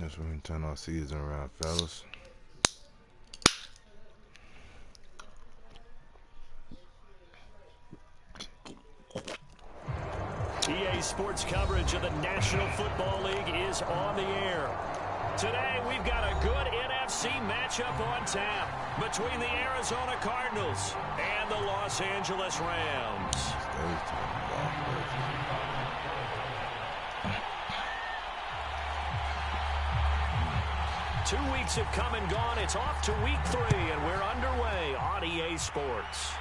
defense when we turn our season around, fellas. EA Sports coverage of the National Football League is on the air. Today, we've got a good NFC matchup on tap between the Arizona Cardinals and the Los Angeles Rams. 2 weeks have come and gone. It's off to week 3, and we're underway on EA Sports.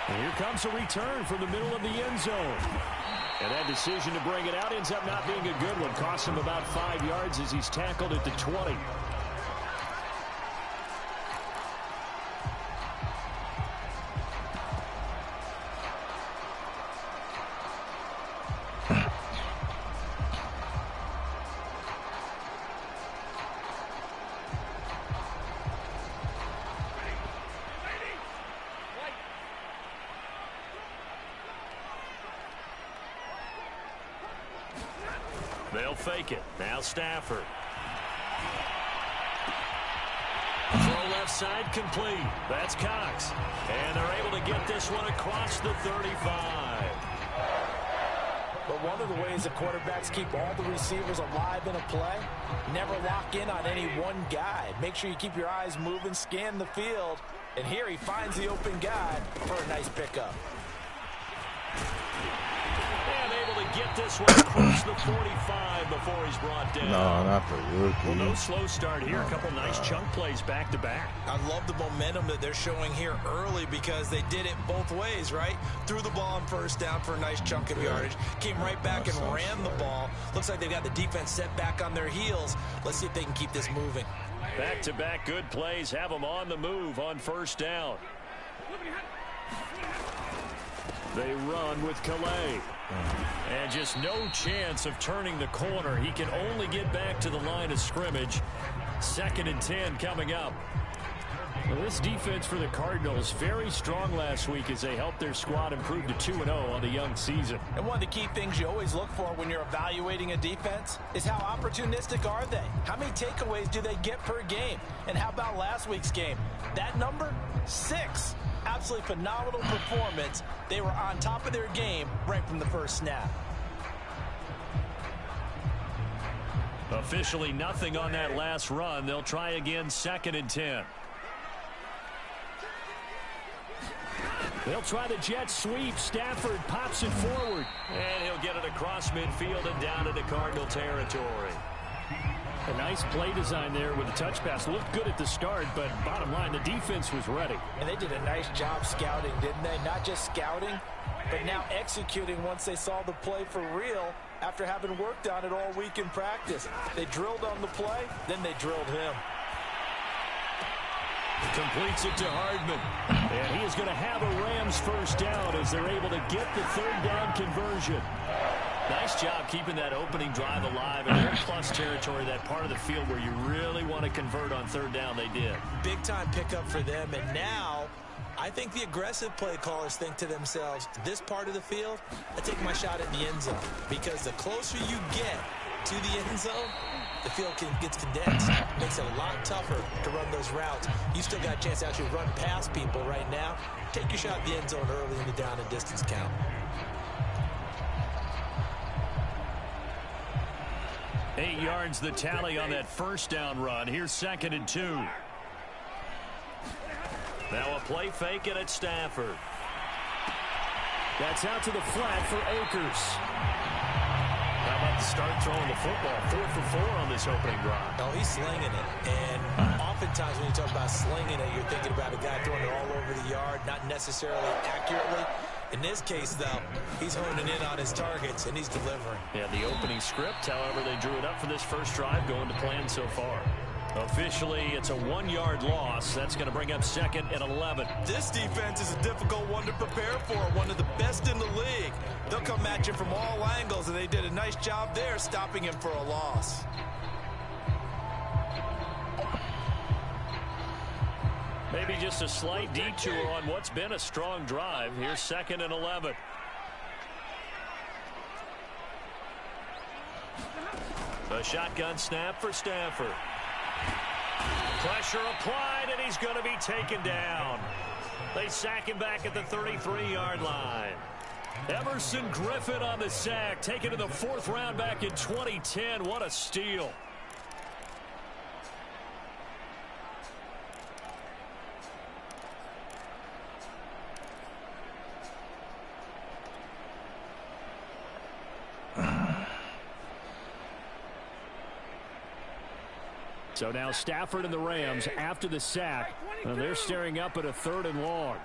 And here comes a return from the middle of the end zone. And that decision to bring it out ends up not being a good one. Cost him about 5 yards as he's tackled at the 20. They'll fake it. Now Stafford. Throw left side complete. That's Cox. And they're able to get this one across the 35. But one of the ways the quarterbacks keep all the receivers alive in a play, never lock in on any one guy. Make sure you keep your eyes moving, scan the field. And here he finds the open guy for a nice pickup. Get this one across the 45 before he's brought down. No, not the rookie. Well, no slow start here. A couple nice chunk plays back to back. I love the momentum that they're showing here early because they did it both ways, right? Threw the ball on first down for a nice chunk of yardage. Came right back and ran the ball. Looks like they've got the defense set back on their heels. Let's see if they can keep this moving. Back-to-back good plays have them on the move on first down. They run with Calais. And just no chance of turning the corner. He can only get back to the line of scrimmage. 2nd and 10 coming up. Well, this defense for the Cardinals, very strong last week as they helped their squad improve to 2-0 on the young season. And one of the key things you always look for when you're evaluating a defense is how opportunistic are they? How many takeaways do they get per game? And how about last week's game? That number? 6. Absolutely phenomenal performance. They were on top of their game right from the first snap. Officially nothing on that last run. They'll try again 2nd and 10. They'll try the jet sweep. Stafford pops it forward. And he'll get it across midfield and down into Cardinal territory. A nice play design there with the touch pass. Looked good at the start, but bottom line, the defense was ready. And they did a nice job scouting, didn't they? Not just scouting, but now executing once they saw the play for real after having worked on it all week in practice. They drilled on the play, then they drilled him. Completes it to Hardman. And he is going to have a Rams first down as they're able to get the 3rd down conversion. Nice job keeping that opening drive alive. And they're in plus territory, that part of the field where you really want to convert on 3rd down. They did. Big time pickup for them. And now I think the aggressive play callers think to themselves, this part of the field, I take my shot at the end zone. Because the closer you get to the end zone, the field gets condensed. Makes it a lot tougher to run those routes. You still got a chance to actually run past people right now. Take your shot at the end zone early in the down and distance count. 8 yards the tally on that first down run. Here's 2nd and 2. Now a play fake and it's Stafford. That's out to the flat for Akers. How about the start throwing the football? 4 for 4 on this opening drive. No, he's slinging it. And oftentimes when you talk about slinging it, you're thinking about a guy throwing it all over the yard, not necessarily accurately. In this case, though, he's honing in on his targets, and he's delivering. Yeah, the opening script, however, they drew it up for this first drive going to plan so far. Officially, it's a 1-yard loss. That's going to bring up 2nd and 11. This defense is a difficult one to prepare for, one of the best in the league. They'll come at you from all angles, and they did a nice job there stopping him for a loss. Maybe just a slight detour on what's been a strong drive. Here's 2nd and 11. A shotgun snap for Stafford. Pressure applied, and he's going to be taken down. They sack him back at the 33-yard line. Emerson Griffin on the sack, taken to the 4th round back in 2010. What a steal. So now Stafford and the Rams after the sack. And they're staring up at a 3rd and long.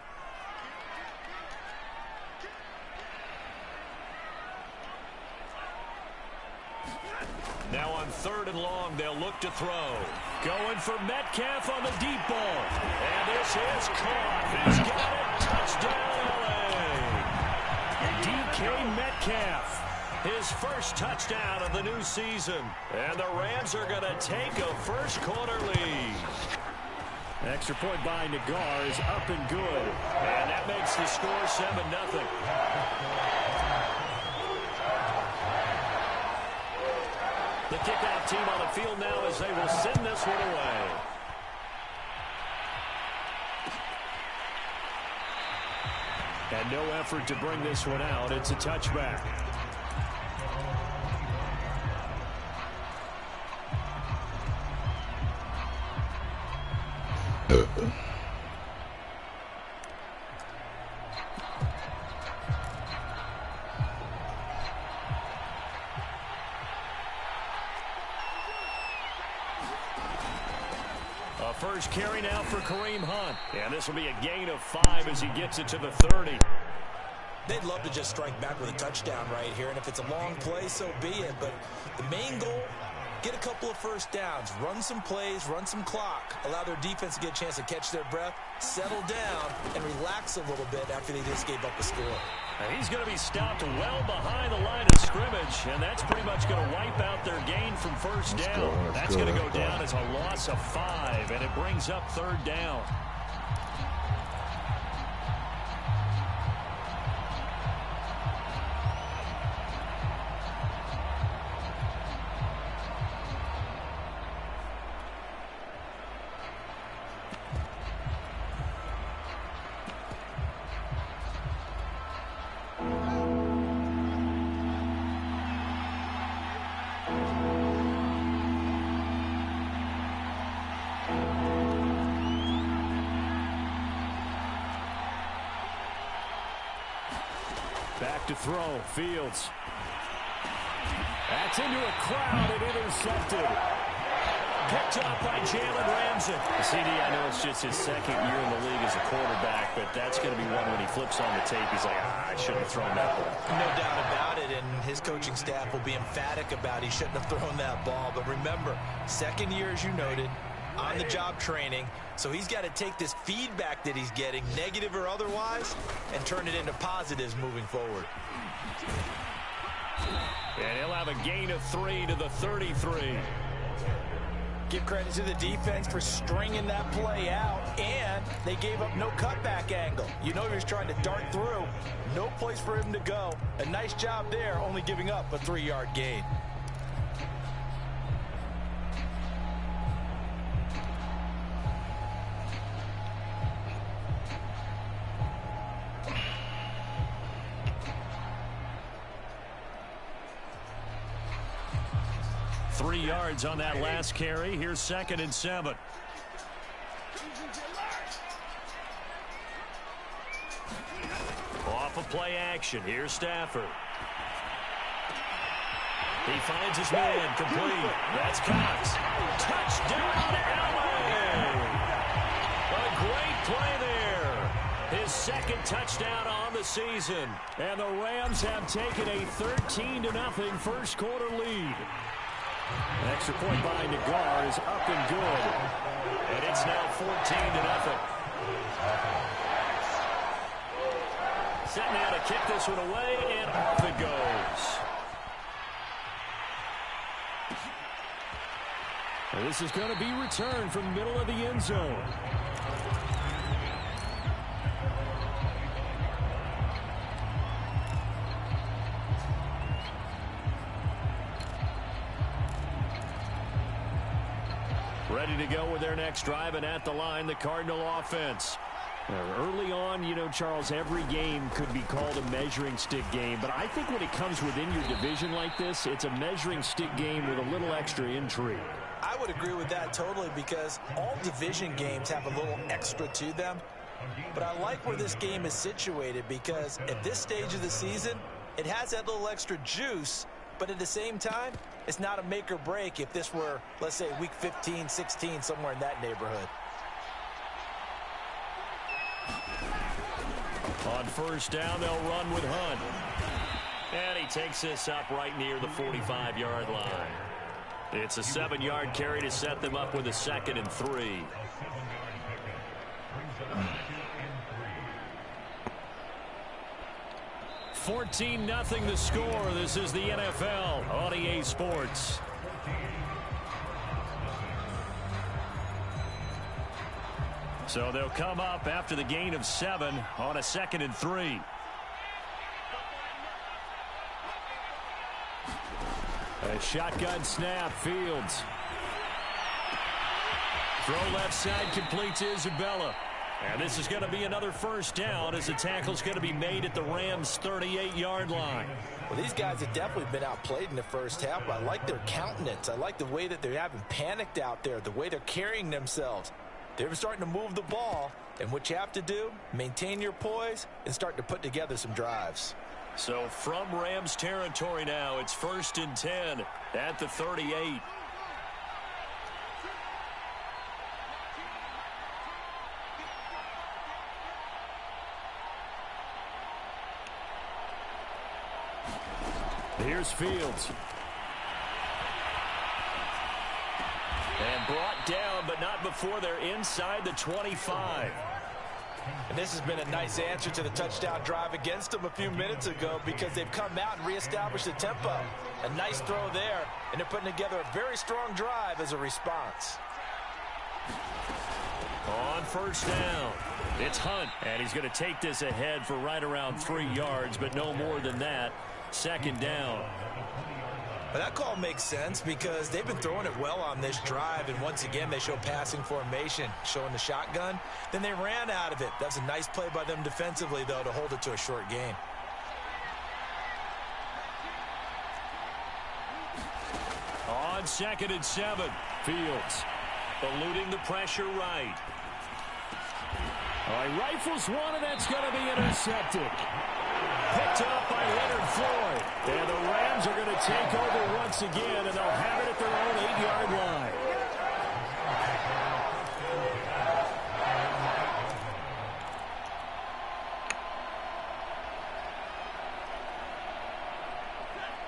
Now on 3rd and long, they'll look to throw. Going for Metcalf on the deep ball. And this is caught. He's got it. Touchdown, LA. DK Metcalf. His first touchdown of the new season. And the Rams are going to take a first-quarter lead. Extra point by Nagar is up and good. And that makes the score 7-0. The kickoff team on the field now as they will send this one away. And no effort to bring this one out. It's a touchback. First carry now for Kareem Hunt. And this will be a gain of 5 as he gets it to the 30. They'd love to just strike back with a touchdown right here. And if it's a long play, so be it. But the main goal, get a couple of first downs, run some plays, run some clock, allow their defense to get a chance to catch their breath, settle down, and relax a little bit after they just gave up a score. And he's going to be stopped well behind the line of scrimmage, and that's pretty much going to wipe out their gain from first down. That's going to go down as a loss of 5, and it brings up 3rd down. Back to throw. Fields. That's into a crowd and intercepted. Picked up by Jalen Ramsey. CD, I know it's just his 2nd year in the league as a quarterback, but that's going to be one when he flips on the tape. He's like, I shouldn't have thrown that ball. No doubt about it, and his coaching staff will be emphatic about he shouldn't have thrown that ball. But remember, 2nd year, as you noted, on-the-job training. So he's got to take this feedback that he's getting, negative or otherwise, and turn it into positives moving forward. And he'll have a gain of 3 to the 33. Give credit to the defense for stringing that play out, and they gave up no cutback angle. You know he was trying to dart through. No place for him to go. A nice job there, only giving up a 3-yard gain. Yards on that last carry. Here's 2nd and 7. Off of play action. Here's Stafford. He finds his man complete. That's Cox. Touchdown, LA! A great play there. His 2nd touchdown on the season. And the Rams have taken a 13-0 first-quarter lead. An extra point by Nagar is up and good. And it's now 14-0. Set now to kick this one away, and off it goes. And this is going to be returned from the middle of the end zone. Ready to go with their next drive, and at the line, the Cardinal offense. Early on, you know, Charles, every game could be called a measuring stick game. But I think when it comes within your division like this, it's a measuring stick game with a little extra intrigue. I would agree with that totally, because all division games have a little extra to them. But I like where this game is situated, because at this stage of the season, it has that little extra juice. But at the same time, it's not a make or break if this were, let's say, week 15, 16, somewhere in that neighborhood. On first down, they'll run with Hunt. And he takes this up right near the 45-yard line. It's a 7-yard carry to set them up with a 2nd and 3. $14-0 the score. This is the NFL on EA Sports. So they'll come up after the gain of 7 on a 2nd and 3. A shotgun snap, Fields. Throw left side completes to Isabella. And this is going to be another first down, as the tackle's going to be made at the Rams' 38-yard line. Well, these guys have definitely been outplayed in the first half. I like their countenance. I like the way that they haven't panicked out there, the way they're carrying themselves. They're starting to move the ball, and what you have to do, maintain your poise and start to put together some drives. So from Rams territory now, it's 1st and 10 at the 38. Here's Fields. And brought down, but not before they're inside the 25. And this has been a nice answer to the touchdown drive against them a few minutes ago, because they've come out and reestablished the tempo. A nice throw there, and they're putting together a very strong drive as a response. On first down, it's Hunt, and he's going to take this ahead for right around 3 yards, but no more than that. 2nd down. But that call makes sense, because they've been throwing it well on this drive, and once again they show passing formation, showing the shotgun. Then they ran out of it. That's a nice play by them defensively, though, to hold it to a short gain. On 2nd and 7, Fields eluding the pressure right. He rifles one, and that's going to be intercepted. Picked up by Leonard Floyd. And the Rams are going to take over once again, and they'll have it at their own 8-yard line.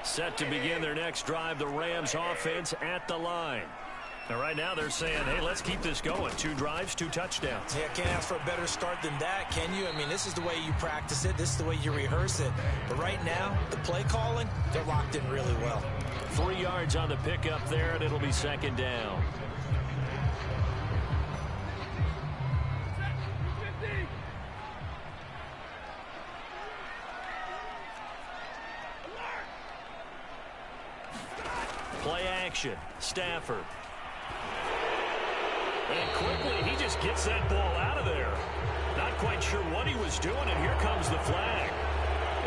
Set to begin their next drive, the Rams offense at the line. And right now they're saying, hey, let's keep this going. 2 drives, 2 touchdowns. Yeah, can't ask for a better start than that, can you? I mean, this is the way you practice it. This is the way you rehearse it. But right now, the play calling, they're locked in really well. 3 yards on the pickup there, and it'll be 2nd down. Play action, Stafford. And quickly, he just gets that ball out of there. Not quite sure what he was doing, and here comes the flag.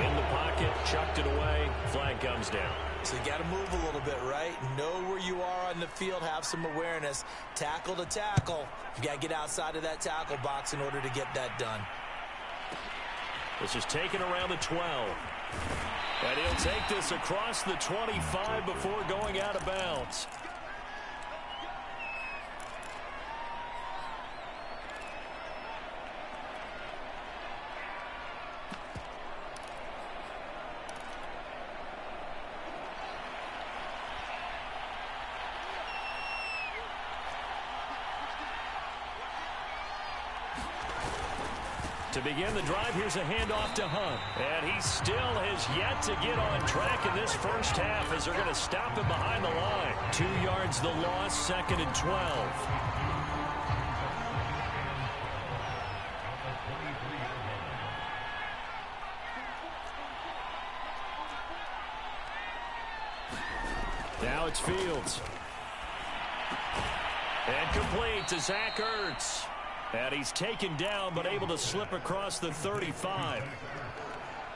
In the pocket, chucked it away, flag comes down. So you got to move a little bit, right? Know where you are on the field, have some awareness. Tackle to tackle. You got to get outside of that tackle box in order to get that done. This is taken around the 12. And he'll take this across the 25 before going out of bounds. To begin the drive, here's a handoff to Hunt. And he still has yet to get on track in this first half, as they're going to stop him behind the line. 2 yards the loss, 2nd and 12. Now it's Fields. And complete to Zach Ertz. And he's taken down but able to slip across the 35.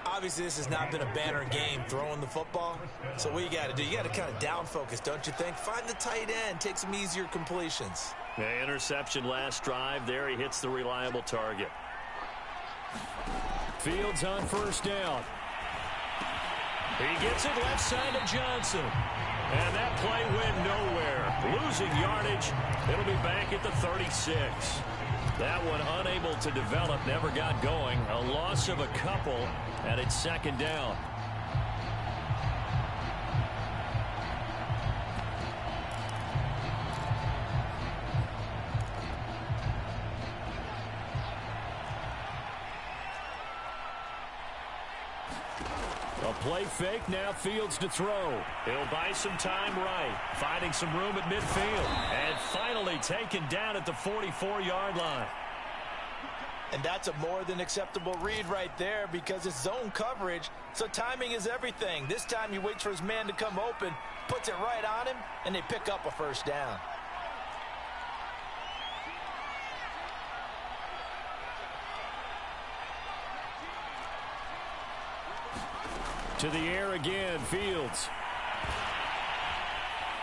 Obviously, this has not been a banner game throwing the football. So what you got to do, you got to kind of down focus, don't you think? Find the tight end, take some easier completions. The interception last drive. There he hits the reliable target. Fields on first down. He gets it left side to Johnson. And that play went nowhere. Losing yardage. It'll be back at the 36. That one unable to develop, never got going. A loss of a couple, and it's second down. A play fake, now Fields to throw. He'll buy some time right, finding some room at midfield, and finally taken down at the 44-yard line. And that's a more than acceptable read right there because it's zone coverage, so timing is everything. This time he waits for his man to come open, puts it right on him, and they pick up a first down. To the air again, Fields.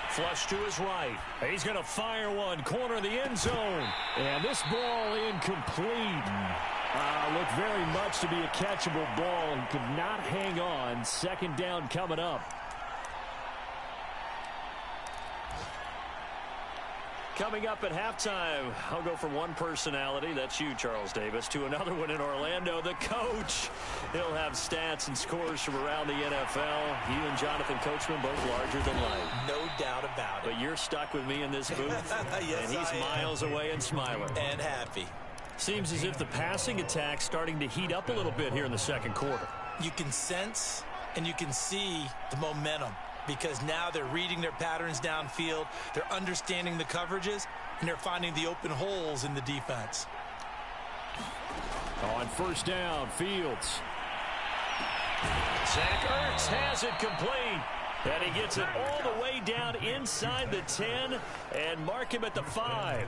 Flush to his right. He's going to fire one, corner of the end zone. And this ball incomplete. Looked very much to be a catchable ball. He could not hang on. Second down coming up. Coming up at halftime, I'll go from one personality, that's you, Charles Davis, to another one in Orlando, the coach. He'll have stats and scores from around the NFL. You and Jonathan Coachman both larger than life. No doubt about it. But you're stuck with me in this booth. Yes, and he's miles away and smiling. And happy. Seems as if the passing attack's starting to heat up a little bit here in the second quarter. You can sense and you can see the momentum, because now they're reading their patterns downfield, they're understanding the coverages, and they're finding the open holes in the defense. On first down, Fields. Zach Ertz has it complete. And he gets it all the way down inside the 10 and mark him at the 5.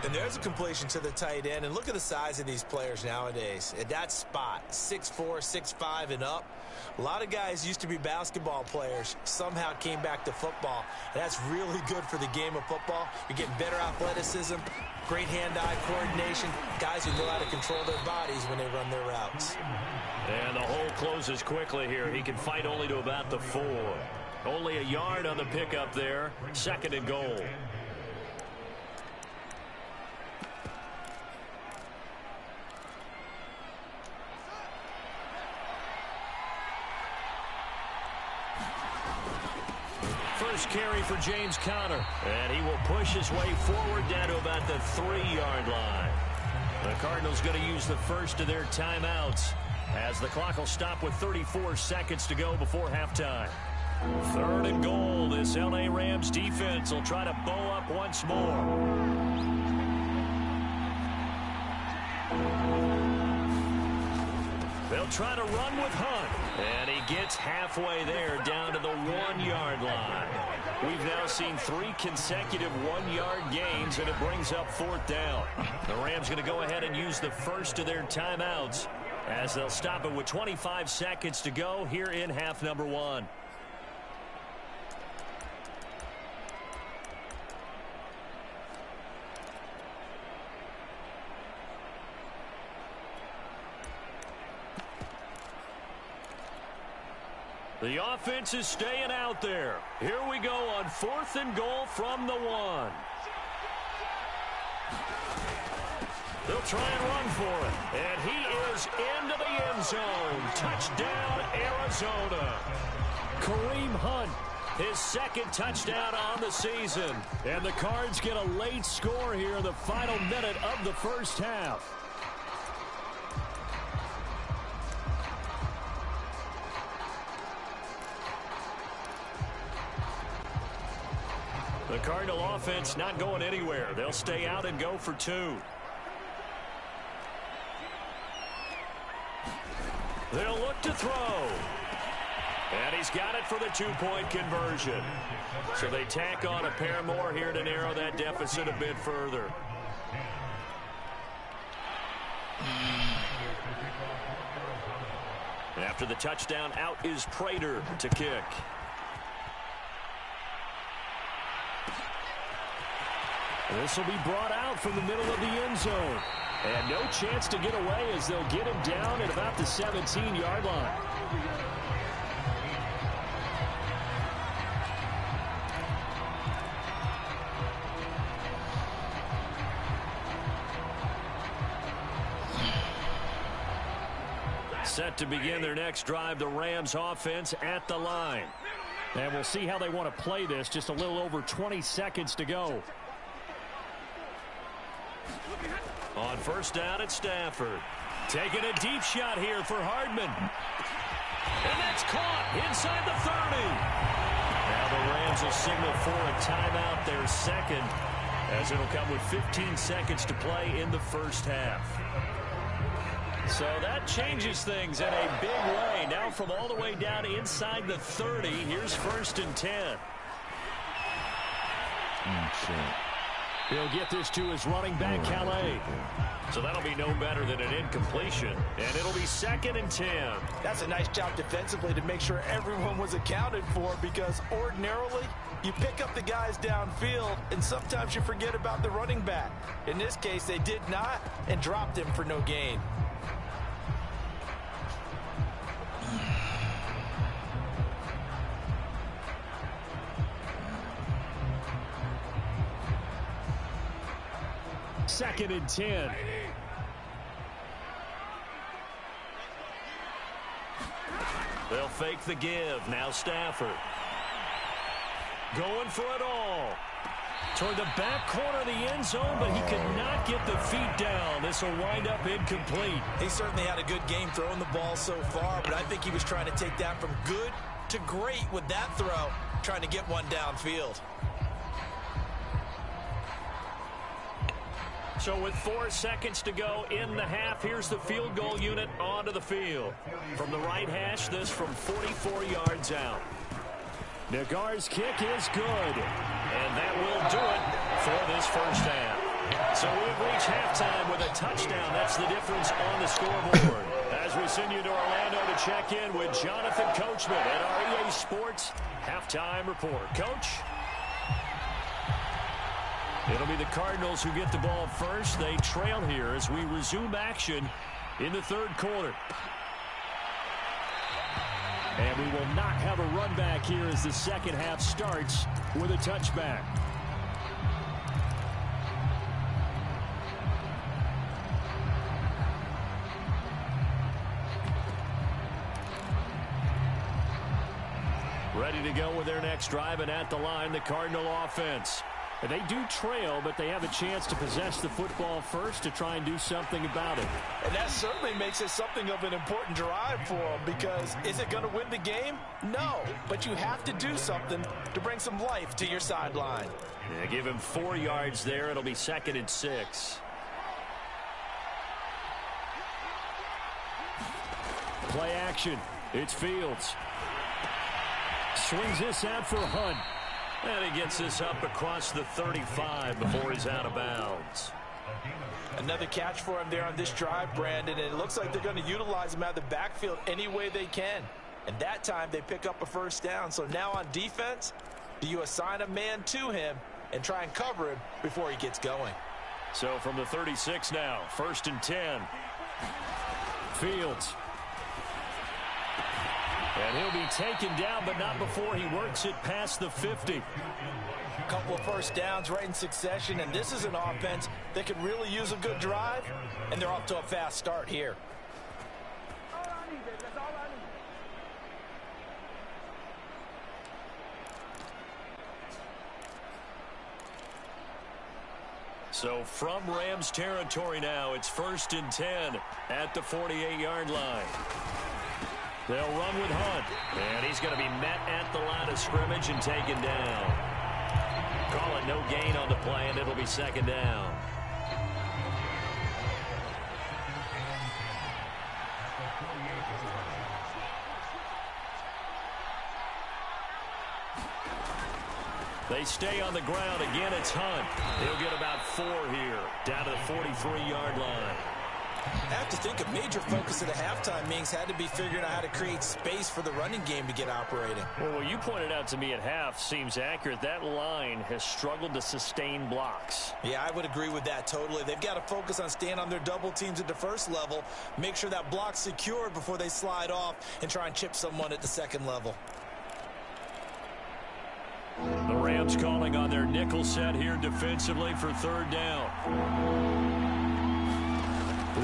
And there's a completion to the tight end. And look at the size of these players nowadays. At that spot, 6'4", 6'5", and up. A lot of guys used to be basketball players, somehow came back to football. And that's really good for the game of football. You're getting better athleticism, great hand-eye coordination, guys who know how to control their bodies when they run their routes. And the hole closes quickly here. He can fight only to about the 4. Only a yard on the pickup there. Second and goal. First carry for James Conner. And he will push his way forward down to about the 3-yard line. The Cardinals going to use the first of their timeouts, as the clock will stop with 34 seconds to go before halftime. Third and goal. This L.A. Rams defense will try to bow up once more. They'll try to run with Hunt. And he gets halfway there, down to the 1-yard line. We've now seen 3 consecutive 1-yard gains, and it brings up fourth down. The Rams going to go ahead and use the first of their timeouts, as they'll stop it with 25 seconds to go here in half number 1. The offense is staying out there. Here we go on 4th and goal from the 1. They'll try and run for it. And he is into the end zone. Touchdown, Arizona. Kareem Hunt, his second touchdown on the season. And the Cards get a late score here in the final minute of the first half. The Cardinal offense not going anywhere. They'll stay out and go for 2. They'll look to throw. And he's got it for the two-point conversion. So they tack on a pair more here to narrow that deficit a bit further. After the touchdown, out is Prater to kick. This will be brought out from the middle of the end zone. And no chance to get away as they'll get him down at about the 17-yard line. Set to begin their next drive, the Rams offense at the line. And we'll see how they want to play this. Just a little over 20 seconds to go. On first down, it's Stafford. Taking a deep shot here for Hardman. And that's caught inside the 30. Now the Rams will signal for a timeout, their second, as it'll come with 15 seconds to play in the first half. So that changes things in a big way. Now from all the way down inside the 30, here's 1st and 10. He'll get this to his running back, Calais. So that'll be no better than an incompletion. And it'll be 2nd and 10. That's a nice job defensively to make sure everyone was accounted for, because ordinarily you pick up the guys downfield and sometimes you forget about the running back. In this case, they did not and dropped him for no gain. Second and 10. They'll fake the give. Now Stafford. Going for it all. Toward the back corner of the end zone, but he could not get the feet down. This will wind up incomplete. He certainly had a good game throwing the ball so far, but I think he was trying to take that from good to great with that throw, trying to get one downfield. So with 4 seconds to go in the half, here's the field goal unit onto the field. From the right hash, this from 44 yards out. Nagar's kick is good. And that will do it for this first half. So we've reached halftime with a touchdown. That's the difference on the scoreboard. As we send you to Orlando to check in with Jonathan Coachman at our EA Sports Halftime Report. Coach? It'll be the Cardinals who get the ball first. They trail here as we resume action in the third quarter. And we will not have a run back here as the second half starts with a touchback. Ready to go with their next drive, and at the line, the Cardinal offense. And they do trail, but they have a chance to possess the football first to try and do something about it. And that certainly makes it something of an important drive for them, because is it going to win the game? No, but you have to do something to bring some life to your sideline. Yeah, give him 4 yards there. It'll be 2nd and 6. Play action. It's Fields. Swings this out for Hunt. And he gets this up across the 35 before he's out of bounds. Another catch for him there on this drive, Brandon, and it looks like they're going to utilize him out of the backfield any way they can. And that time they pick up a first down. So now on defense, do you assign a man to him and try and cover him before he gets going? So from the 36 now, 1st and 10. Fields. And he'll be taken down, but not before he works it past the 50. A couple of first downs right in succession, and this is an offense that could really use a good drive, and they're off to a fast start here. So from Rams territory now, it's 1st and 10 at the 48-yard line. They'll run with Hunt. And he's going to be met at the line of scrimmage and taken down. Call it no gain on the play, and it'll be 2nd down. They stay on the ground. Again, it's Hunt. He'll get about 4 here, down to the 43-yard line. I have to think a major focus of the halftime meetings had to be figuring out how to create space for the running game to get operating. Well, what you pointed out to me at half seems accurate. That line has struggled to sustain blocks. Yeah, I would agree with that totally. They've got to focus on staying on their double teams at the first level, make sure that block's secured before they slide off and try and chip someone at the second level. The Rams calling on their nickel set here defensively for 3rd down.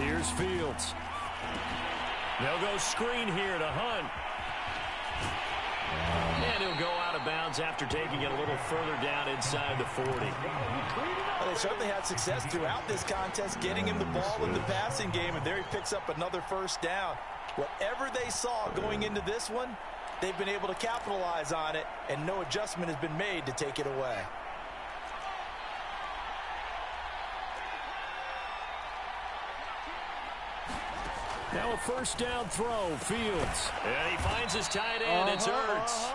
Here's Fields. They'll go screen here to Hunt. And he'll go out of bounds after taking it a little further down inside the 40. Well, they certainly had success throughout this contest getting him the ball in the passing game, and there he picks up another 1st down. Whatever they saw going into this one, they've been able to capitalize on it, and no adjustment has been made to take it away. Now a 1st down throw, Fields. And he finds his tight end. It's Ertz.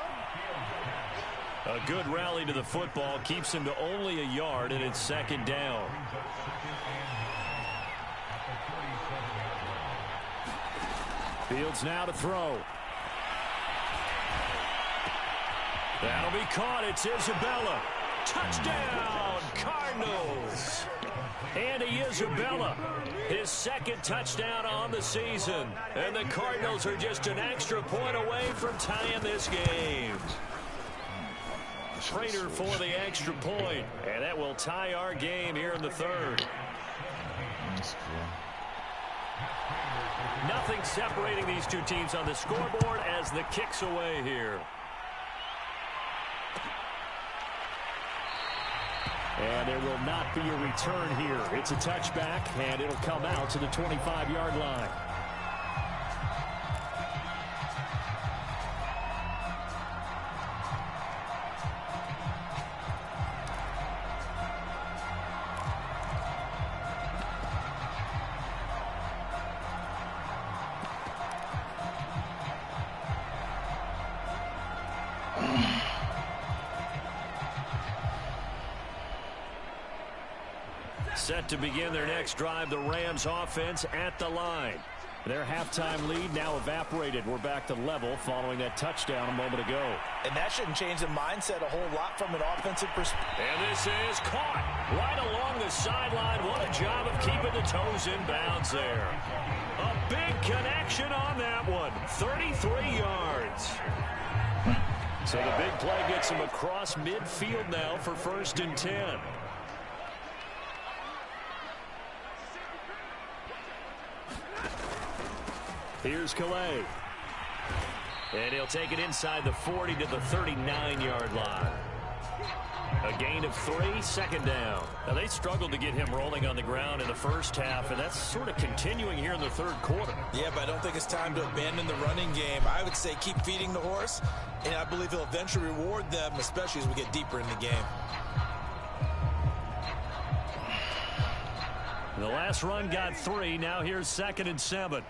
A good rally to the football keeps him to only a yard, and it's 2nd down. Fields now to throw. That'll be caught. It's Isabella. Touchdown, Cardinals. Andy Isabella, his 2nd touchdown on the season. And the Cardinals are just an extra point away from tying this game. Prater for the extra point. And that will tie our game here in the 3rd. Nothing separating these two teams on the scoreboard as the kick's away here. And there will not be a return here. It's a touchback, and it'll come out to the 25-yard line. Set to begin their next drive, the Rams offense at the line. Their halftime lead now evaporated. We're back to level following that touchdown a moment ago. And that shouldn't change the mindset a whole lot from an offensive perspective. And this is caught right along the sideline. What a job of keeping the toes in bounds there. A big connection on that one. 33 yards. So the big play gets him across midfield now for 1st and 10. Here's Calais. And he'll take it inside the 40 to the 39-yard line. A gain of 3, 2nd down. Now, they struggled to get him rolling on the ground in the first half, and that's sort of continuing here in the 3rd quarter. Yeah, but I don't think it's time to abandon the running game. I would say keep feeding the horse, and I believe he'll eventually reward them, especially as we get deeper in the game. The last run got 3. Now here's 2nd and 7.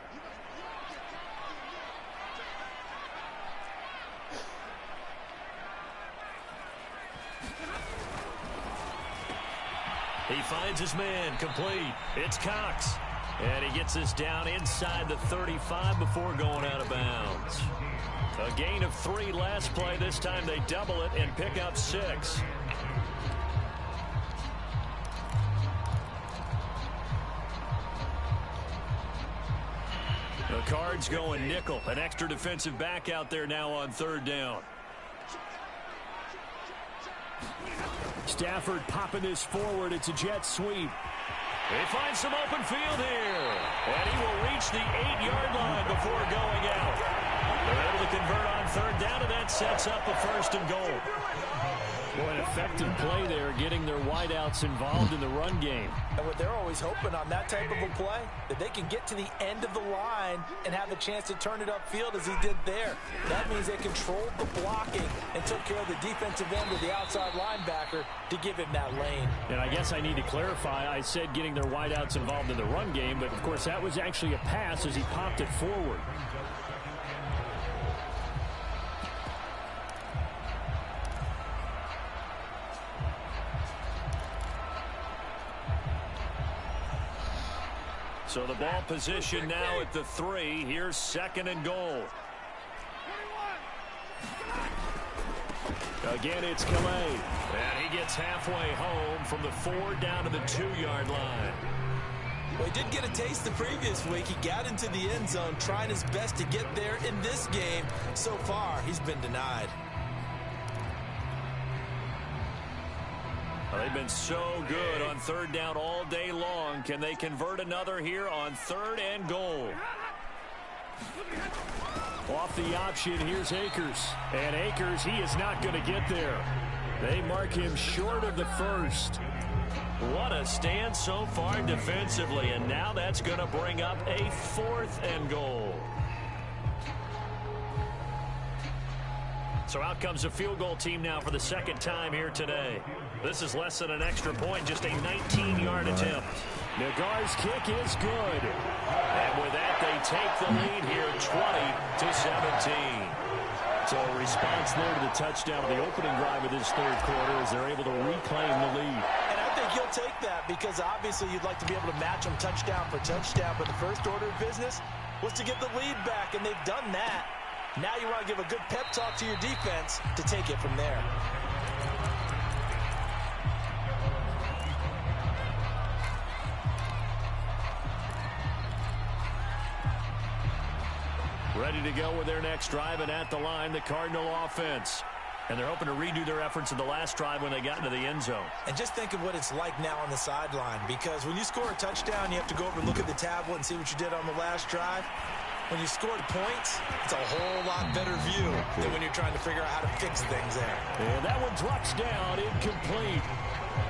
He finds his man, complete. It's Cox. And he gets us down inside the 35 before going out of bounds. A gain of 3 last play. This time they double it and pick up 6. The Cards going nickel. An extra defensive back out there now on 3rd down. Stafford popping this forward. It's a jet sweep. He finds some open field here. And he will reach the 8-yard line before going out. They're able to convert on 3rd down, and that sets up a 1st and goal. Boy, an effective play there, getting their wideouts involved in the run game. And what they're always hoping on that type of a play, that they can get to the end of the line and have a chance to turn it upfield as he did there. That means they controlled the blocking and took care of the defensive end of the outside linebacker to give him that lane. And I guess I need to clarify, I said getting their wideouts involved in the run game, but of course that was actually a pass as he popped it forward. So the ball position now at the 3. Here's 2nd and goal. Again, it's Calais. And he gets halfway home from the 4 down to the 2-yard line. Well, he did get a taste the previous week. He got into the end zone trying his best to get there in this game. So far, he's been denied. Well, they've been so good on 3rd down all day long. Can they convert another here on 3rd and goal? Off the option, here's Akers. And Akers, he is not going to get there. They mark him short of the 1st. What a stand so far defensively, and now that's going to bring up a 4th and goal. So out comes a field goal team now for the 2nd time here today. This is less than an extra point, just a 19-yard attempt. Nagar's kick is good. And with that, they take the lead here 20-17. So a response there to the touchdown of the opening drive of this 3rd quarter as they're able to reclaim the lead. And I think you'll take that because obviously you'd like to be able to match them touchdown for touchdown, but the first order of business was to get the lead back, and they've done that. Now you want to give a good pep talk to your defense to take it from there. Ready to go with their next drive, and at the line, the Cardinal offense. And they're hoping to redo their efforts in the last drive when they got into the end zone. And just think of what it's like now on the sideline, because when you score a touchdown, you have to go over and look at the tablet and see what you did on the last drive. When you scored points, it's a whole lot better view than when you're trying to figure out how to fix things there. And that one drops down, incomplete.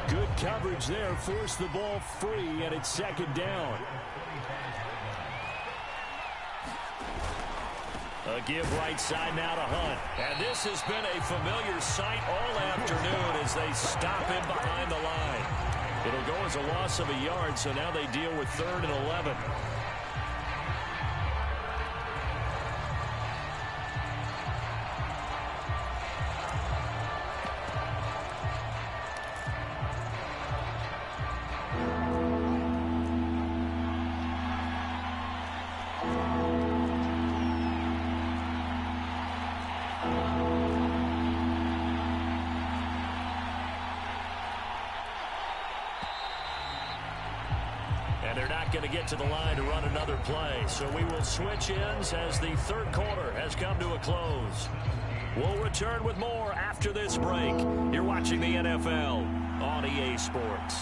Good coverage there, forced the ball free, and it's 2nd down. A give right side now to Hunt. And this has been a familiar sight all afternoon as they stop him behind the line. It'll go as a loss of a yard, so now they deal with 3rd and 11. And they're not going to get to the line to run another play. So we will switch ends as the 3rd quarter has come to a close. We'll return with more after this break. You're watching the NFL on EA Sports.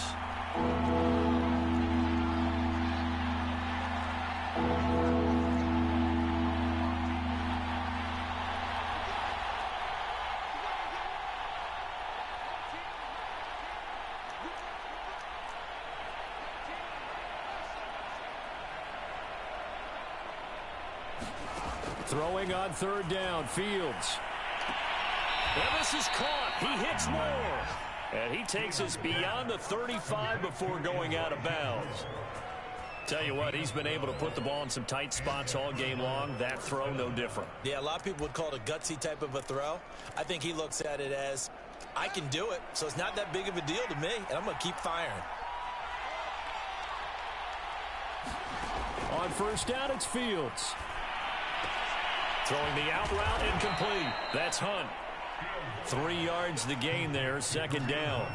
Throwing on 3rd down, Fields. And this is caught. He hits more. And he takes us beyond the 35 before going out of bounds. Tell you what, he's been able to put the ball in some tight spots all game long. That throw, no different. Yeah, a lot of people would call it a gutsy type of a throw. I think he looks at it as, I can do it, so it's not that big of a deal to me, and I'm going to keep firing. On 1st down, it's Fields. Throwing the out route, incomplete. That's Hunt. 3 yards the gain there, 2nd down.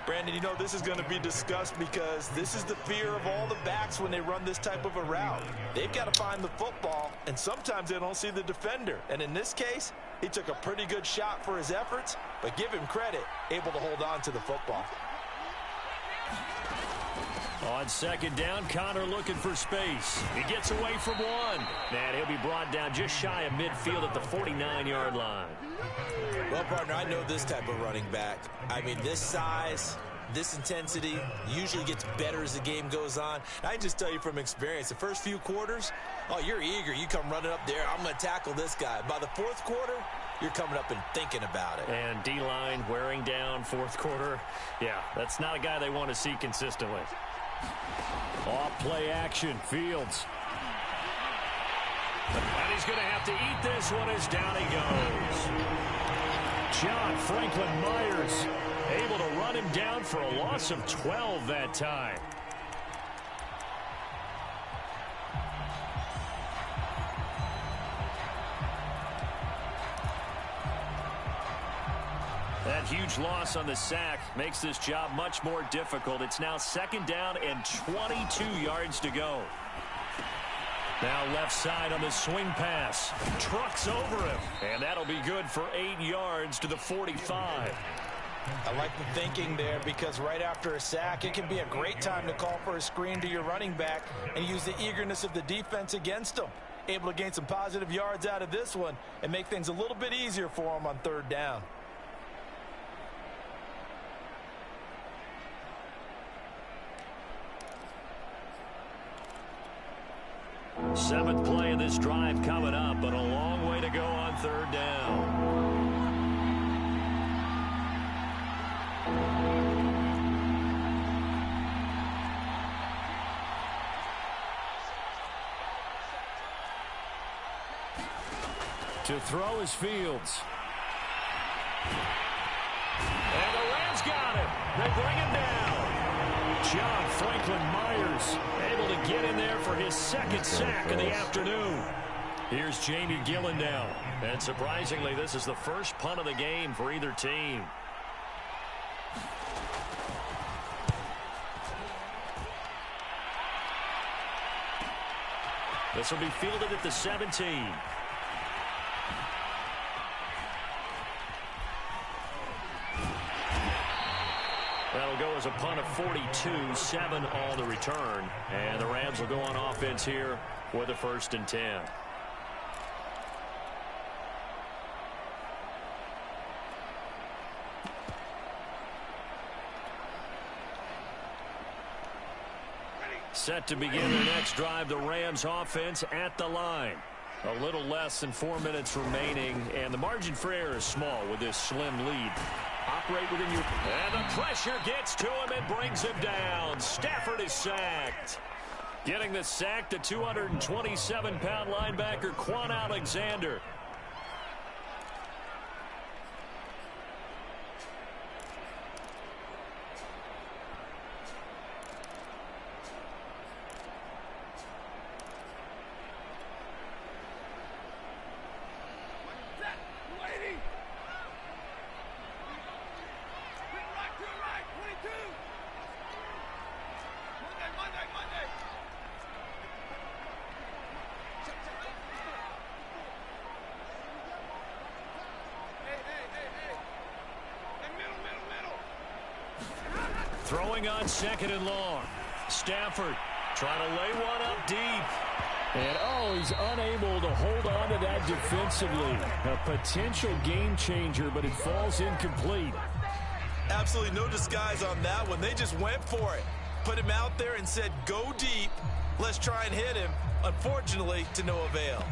Brandon, you know, this is going to be discussed because this is the fear of all the backs when they run this type of a route. They've got to find the football, and sometimes they don't see the defender. And in this case, he took a pretty good shot for his efforts, but give him credit, able to hold on to the football. On 2nd down, Connor looking for space. He gets away from one. And he'll be brought down just shy of midfield at the 49-yard line. Well, partner, I know this type of running back. I mean, this size, this intensity usually gets better as the game goes on. I can just tell you from experience, the first few quarters, oh, you're eager. You come running up there, I'm going to tackle this guy. By the 4th quarter, you're coming up and thinking about it. And D-line wearing down 4th quarter. Yeah, that's not a guy they want to see consistently. Off play action, Fields. And he's going to have to eat this one as down he goes. John Franklin Myers able to run him down for a loss of 12 that time. loss on the sack makes this job much more difficult. It's now 2nd down and 22 yards to go. Now left side on the swing pass. Trucks over him. And that'll be good for 8 yards to the 45. I like the thinking there, because right after a sack, it can be a great time to call for a screen to your running back and use the eagerness of the defense against them. Able to gain some positive yards out of this one and make things a little bit easier for them on 3rd down. Seventh play of this drive coming up, but a long way to go on 3rd down. To throw is Fields. And the Rams got it. They bring him down. John Franklin Myers able to get in there for his 2nd sack of the afternoon. Here's Jamie Gillen now. And surprisingly, this is the first punt of the game for either team. This will be fielded at the 17. That'll go as a punt of 42, 7 on the return. And the Rams will go on offense here with a 1st and 10. Set to begin their next drive, the Rams offense at the line. A little less than 4 minutes remaining, and the margin for error is small with this slim lead. Operate within your... And the pressure gets to him and brings him down. Stafford is sacked. Getting the sack, the 227-pound linebacker, Quan Alexander. Throwing on 2nd and long. Stafford trying to lay one up deep. And, he's unable to hold on to that defensively. A potential game changer, but it falls incomplete. Absolutely no disguise on that one. They just went for it. Put him out there and said, go deep. Let's try and hit him. Unfortunately, to no avail.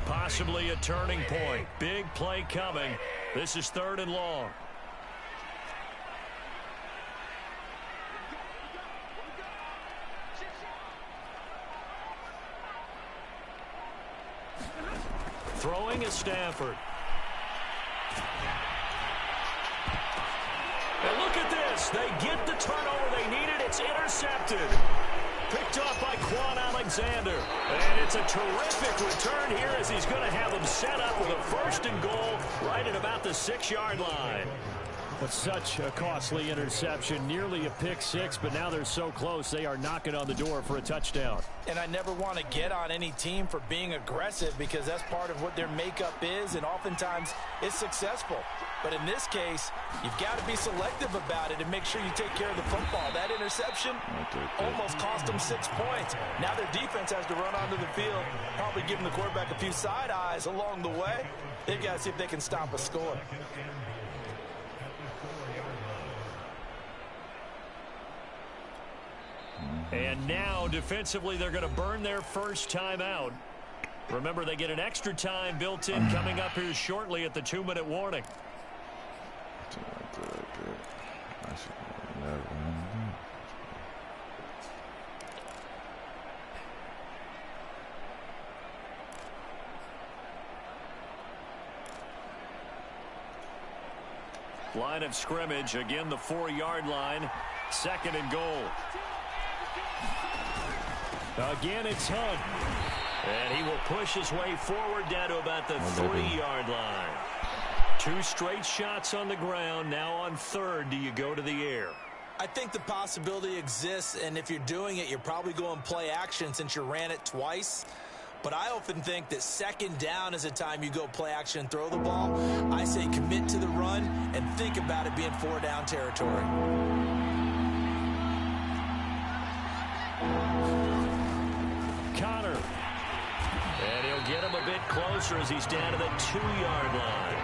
Possibly a turning point. Big play coming. This is 3rd and long. Throwing is Stafford. And look at this. They get the turnover they needed. It's intercepted. Picked off by Quan Alexander. And it's a terrific return here as he's going to have them set up with a 1st and goal right at about the 6-yard line. But such a costly interception, nearly a pick six, but now they're so close they are knocking on the door for a touchdown. And I never want to get on any team for being aggressive because that's part of what their makeup is, and oftentimes it's successful. But in this case, you've got to be selective about it and make sure you take care of the football. That interception almost cost them 6 points. Now their defense has to run onto the field, probably giving the quarterback a few side eyes along the way. They've got to see if they can stop a score. And now, defensively, they're going to burn their first time out. Remember, they get an extra time built in coming up here shortly at the 2-minute warning. Line of scrimmage, again the 4-yard line. Second and goal. Again, it's Hunt. And he will push his way forward down to about the 3-yard line. 2 straight shots on the ground. Now on third, do you go to the air? I think the possibility exists, and if you're doing it, you're probably going play action since you ran it twice. But I often think that second down is a time you go play action and throw the ball. I say commit to the run and think about it being 4-down territory. Connor. And he'll get him a bit closer as he's down to the 2-yard line.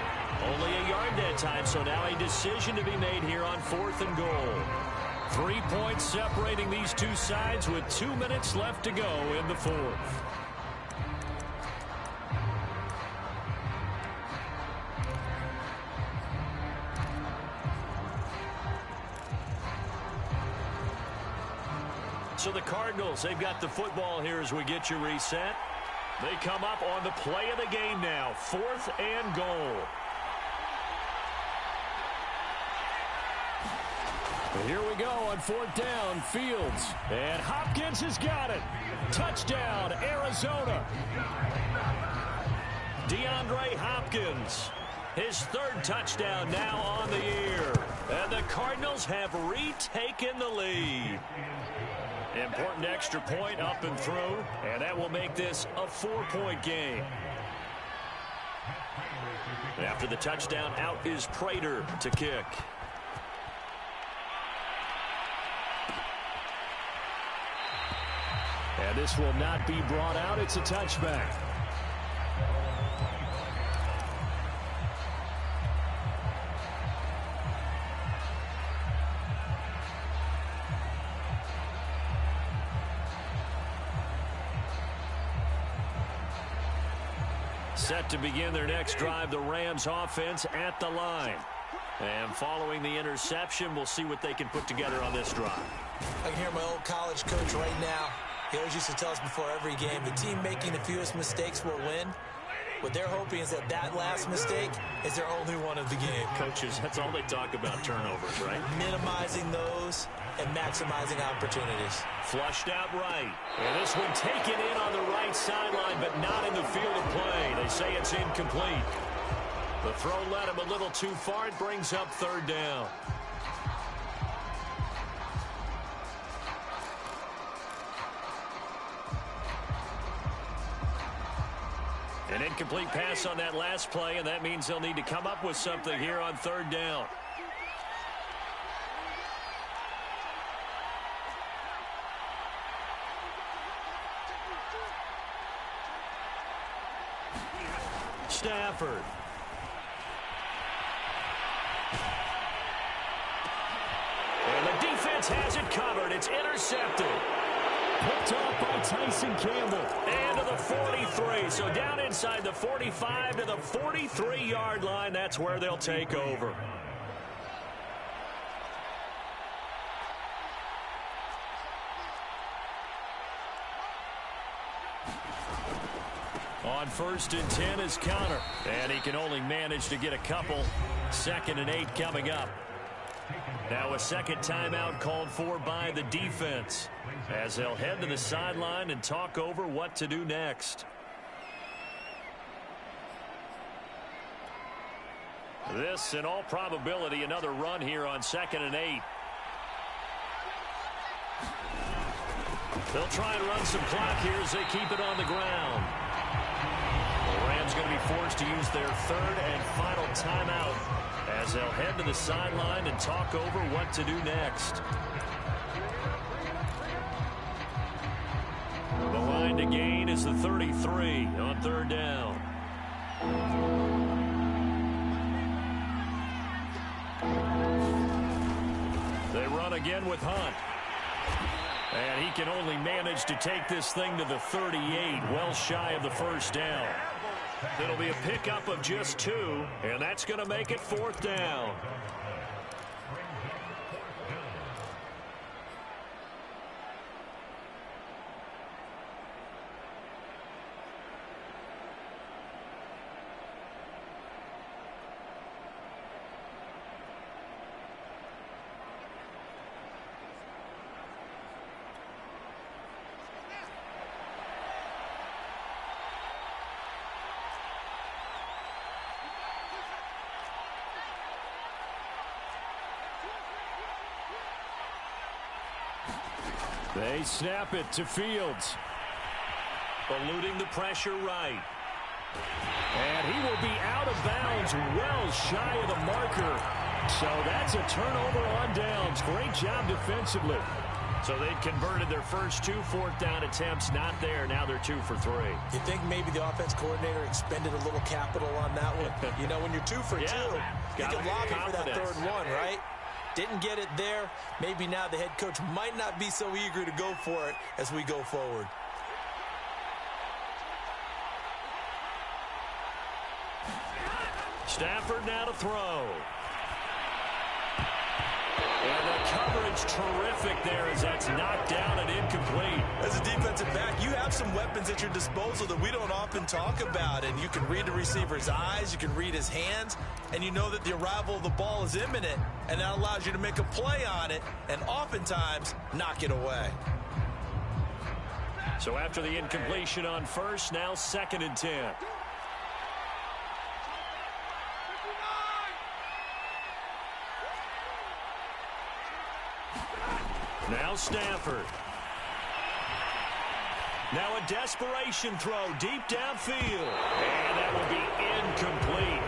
Only a yard that time, so now a decision to be made here on 4th and goal. 3 points separating these two sides with 2 minutes left to go in the 4th. So the Cardinals, they've got the football here as we get you reset. They come up on the play of the game now, 4th and goal. Here we go on 4th down, Fields. And Hopkins has got it. Touchdown, Arizona. DeAndre Hopkins. His 3rd touchdown now on the year. And the Cardinals have retaken the lead. Important extra point up and through. And that will make this a 4-point game. After the touchdown, out is Prater to kick. And this will not be brought out. It's a touchback. Set to begin their next drive, the Rams offense at the line. And following the interception, we'll see what they can put together on this drive. I can hear my old college coach right now. He always used to tell us before every game, the team making the fewest mistakes will win. What they're hoping is that that last mistake is their only one of the game. Coaches, that's all they talk about, turnovers, right? Minimizing those and maximizing opportunities. Flushed out right. And this one taken in on the right sideline, but not in the field of play. They say it's incomplete. The throw led him a little too far. It brings up 3rd down. An incomplete pass on that last play, and that means they'll need to come up with something here on 3rd down. Stafford. And the defense has it covered. It's intercepted. Picked off by Tyson Campbell. And to the 43. So down inside the 45 to the 43-yard line. That's where they'll take over. On 1st and 10 is Connor. And he can only manage to get a couple. 2nd and 8 coming up. Now a second timeout called for by the defense, as they'll head to the sideline and talk over what to do next. This, in all probability, another run here on 2nd and 8. They'll try and run some clock here as they keep it on the ground. The Rams going to be forced to use their 3rd and final timeout, as they'll head to the sideline and talk over what to do next. The line to gain is the 33 on 3rd down. They run again with Hunt. And he can only manage to take this thing to the 38, well shy of the 1st down. It'll be a pickup of just 2, and that's going to make it 4th down. They snap it to Fields. Eluding the pressure right. And he will be out of bounds, well shy of the marker. So that's a turnover on downs. Great job defensively. So they'd converted their first 2 fourth-down attempts. Not there. Now they're 2 for 3. You think maybe the offense coordinator expended a little capital on that one? You know, when you're 2 for 2, you can lobby for that third one, right? Didn't get it there. Maybe now the head coach might not be so eager to go for it as we go forward. Stafford now to throw. And the coverage terrific there as that's knocked down and incomplete. As a defensive back, you have some weapons at your disposal that we don't often talk about. And you can read the receiver's eyes, you can read his hands, and you know that the arrival of the ball is imminent. And that allows you to make a play on it and oftentimes knock it away. So after the incompletion on first, now 2nd and 10. Now Stafford. Now a desperation throw deep downfield. And that will be incomplete.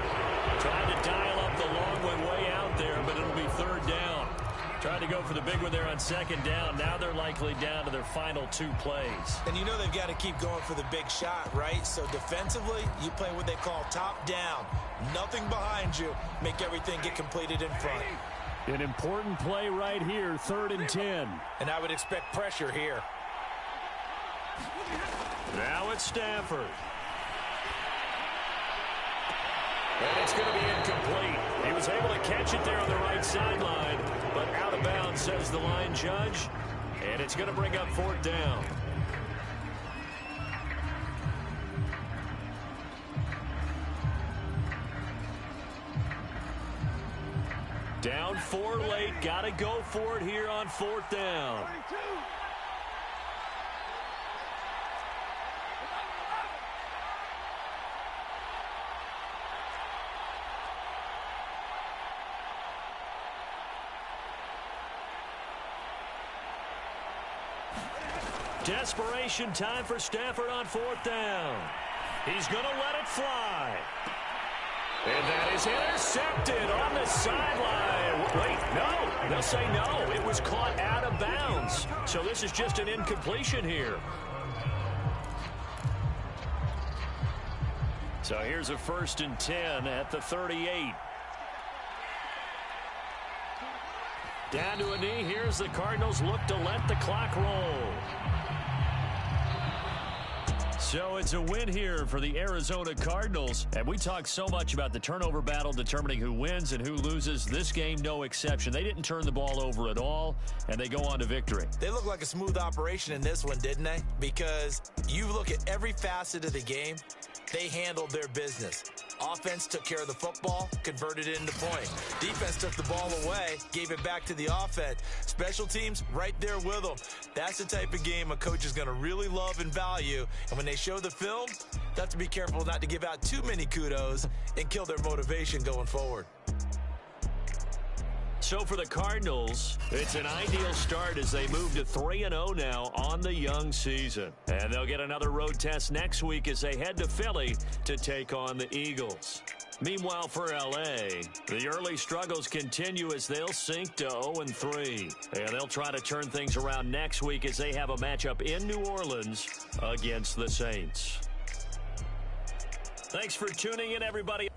Trying to dial up the long way out there, but it'll be 3rd down. Trying to go for the big one there on 2nd down. Now they're likely down to their final 2 plays. And you know they've got to keep going for the big shot, right? So defensively, you play what they call top down. Nothing behind you. Make everything get completed in front. An important play right here, 3rd and 10. And I would expect pressure here. Now it's Stafford. And it's going to be incomplete. He was able to catch it there on the right sideline, but out of bounds, says the line judge. And it's going to bring up 4th down. Down 4 late. Got to go for it here on 4th down. Desperation time for Stafford on 4th down. He's going to let it fly. And that is intercepted on the sideline. Wait, no. They'll say no. It was caught out of bounds. So this is just an incompletion here. So here's a 1st and 10 at the 38. Down to a knee. Here's the Cardinals look to let the clock roll. So it's a win here for the Arizona Cardinals. And we talk so much about the turnover battle determining who wins and who loses. This game, no exception. They didn't turn the ball over at all, and they go on to victory. They look like a smooth operation in this one, didn't they? Because you look at every facet of the game, they handled their business. Offense took care of the football, converted it into points. Defense took the ball away, gave it back to the offense. Special teams right there with them. That's the type of game a coach is going to really love and value. And when they show the film, they have to be careful not to give out too many kudos and kill their motivation going forward. So for the Cardinals, it's an ideal start as they move to 3-0 now on the young season. And they'll get another road test next week as they head to Philly to take on the Eagles. Meanwhile, for L.A., the early struggles continue as they'll sink to 0-3. And they'll try to turn things around next week as they have a matchup in New Orleans against the Saints. Thanks for tuning in, everybody.